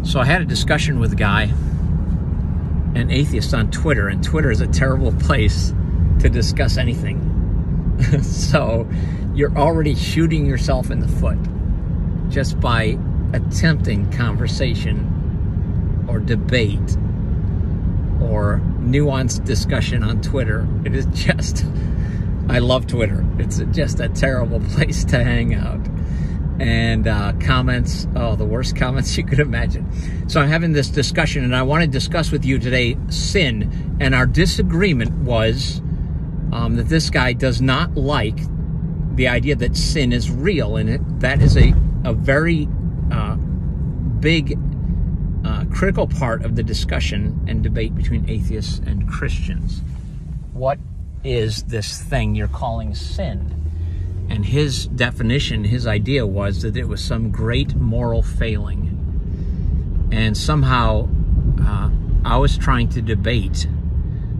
So I had a discussion with a guy, an atheist, on Twitter, and Twitter is a terrible place to discuss anything. So you're already shooting yourself in the foot just by attempting conversation or debate or nuanced discussion on Twitter. It is just, I love Twitter. It's just a terrible place to hang out. And comments, oh, the worst comments you could imagine. So I'm having this discussion, and I want to discuss with you today sin. And our disagreement was that this guy does not like the idea that sin is real, and that is a very big, critical part of the discussion and debate between atheists and Christians. What is this thing you're calling sin? And his definition, his idea was that it was some great moral failing. And somehow I was trying to debate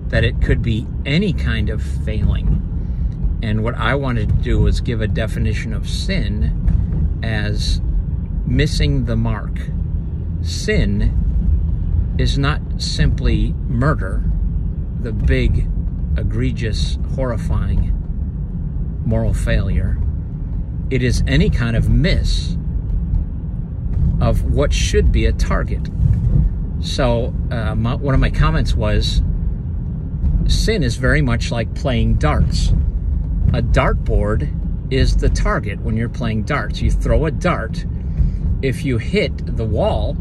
that it could be any kind of failing. And what I wanted to do was give a definition of sin as missing the mark. Sin is not simply murder, the big, egregious, horrifying moral failure. It is any kind of miss of what should be a target. So one of my comments was, sin is very much like playing darts. A dartboard is the target when you're playing darts. You throw a dart. If you hit the wall,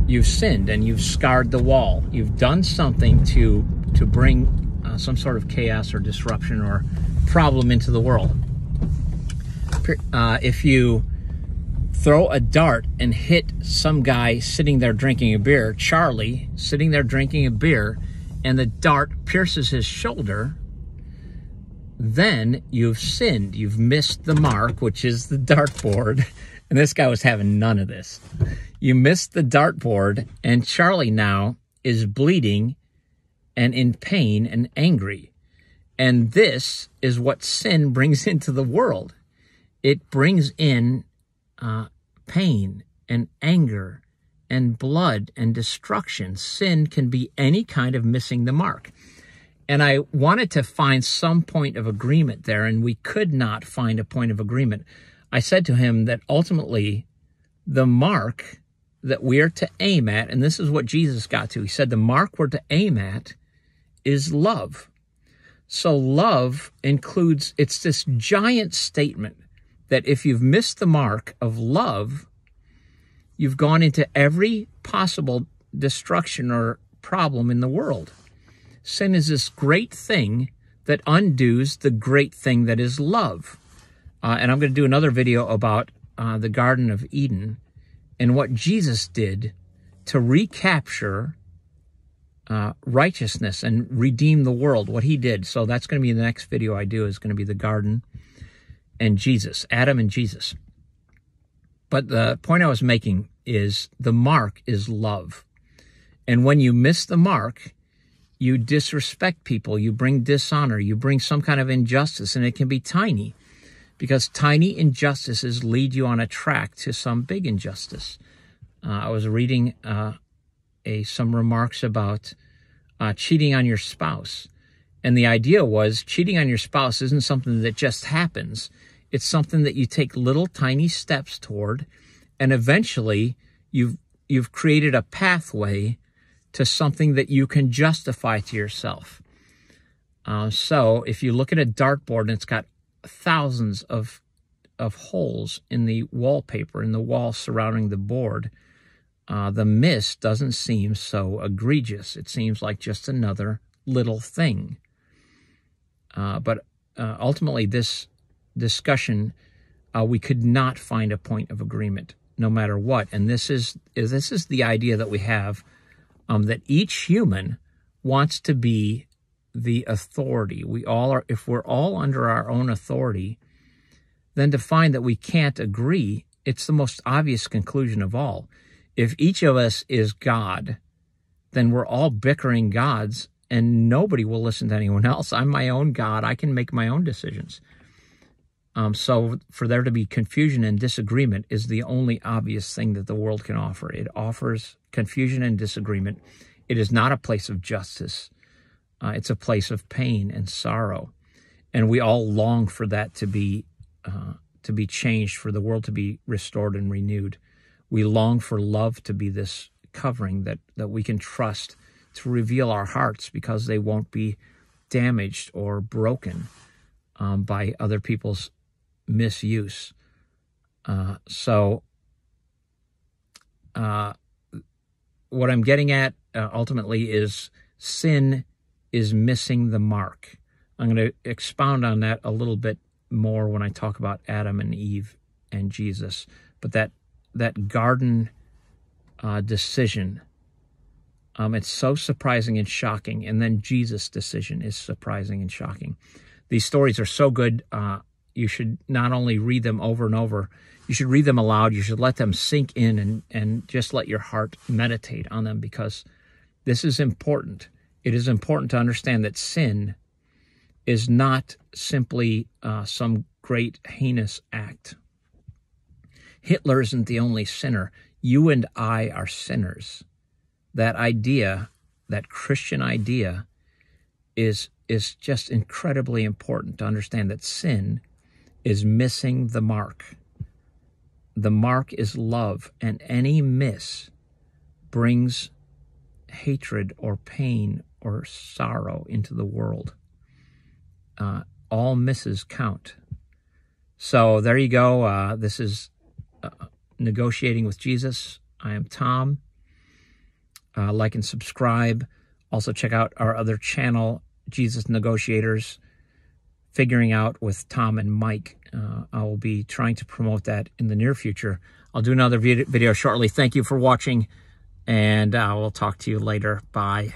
you've sinned and you've scarred the wall. You've done something to bring some sort of chaos or disruption or problem into the world. If you throw a dart and hit some guy sitting there drinking a beer, Charlie, sitting there drinking a beer, and the dart pierces his shoulder, then you've sinned. You've missed the mark, which is the dartboard. And this guy was having none of this. You missed the dartboard, and Charlie now is bleeding and in pain and angry. And this is what sin brings into the world. It brings in pain and anger and blood and destruction. Sin can be any kind of missing the mark. And I wanted to find some point of agreement there, and we could not find a point of agreement. I said to him that ultimately the mark that we are to aim at, and this is what Jesus got to. He said the mark we're to aim at is love. So love includes, it's this giant statement that if you've missed the mark of love, you've gone into every possible destruction or problem in the world. Sin is this great thing that undoes the great thing that is love. And I'm going to do another video about the Garden of Eden and what Jesus did to recapture righteousness and redeem the world, what he did. So that's going to be the next video I do, is going to be the garden and Jesus, Adam and Jesus. But the point I was making is the mark is love. And when you miss the mark, you disrespect people, you bring dishonor, you bring some kind of injustice, and it can be tiny, because tiny injustices lead you on a track to some big injustice. I was reading some remarks about cheating on your spouse. And the idea was cheating on your spouse isn't something that just happens. It's something that you take little tiny steps toward, and eventually you've created a pathway to something that you can justify to yourself. So if you look at a dartboard and it's got thousands of holes in the wallpaper, in the wall surrounding the board, the miss doesn't seem so egregious. It seems like just another little thing. But ultimately, this discussion, we could not find a point of agreement, no matter what. And this is the idea that we have, that each human wants to be the authority. We all are. If we're all under our own authority, then to find that we can't agree, it's the most obvious conclusion of all. If each of us is God, then we're all bickering gods, and nobody will listen to anyone else. I'm my own God. I can make my own decisions. So for there to be confusion and disagreement is the only obvious thing that the world can offer. It offers confusion and disagreement. It is not a place of justice. It's a place of pain and sorrow. And we all long for that to be changed, for the world to be restored and renewed. We long for love to be this covering that we can trust to reveal our hearts, because they won't be damaged or broken by other people's misuse. So what I'm getting at ultimately is sin is missing the mark. I'm going to expound on that a little bit more when I talk about Adam and Eve and Jesus. But that garden decision, it's so surprising and shocking. And then Jesus' decision is surprising and shocking. These stories are so good. You should not only read them over and over, you should read them aloud. You should let them sink in and just let your heart meditate on them, because this is important. It is important to understand that sin is not simply some great heinous act. Hitler isn't the only sinner. You and I are sinners. That idea, that Christian idea, is just incredibly important to understand, that sin is missing the mark. The mark is love, and any miss brings hatred or pain or sorrow into the world. All misses count. So there you go. This is Negotiating with Jesus. I am Tom. Like and subscribe. Also check out our other channel, Jesus Negotiators, Figuring Out with Tom and Mike. I will be trying to promote that in the near future. I'll do another video shortly. Thank you for watching, and I will talk to you later. Bye.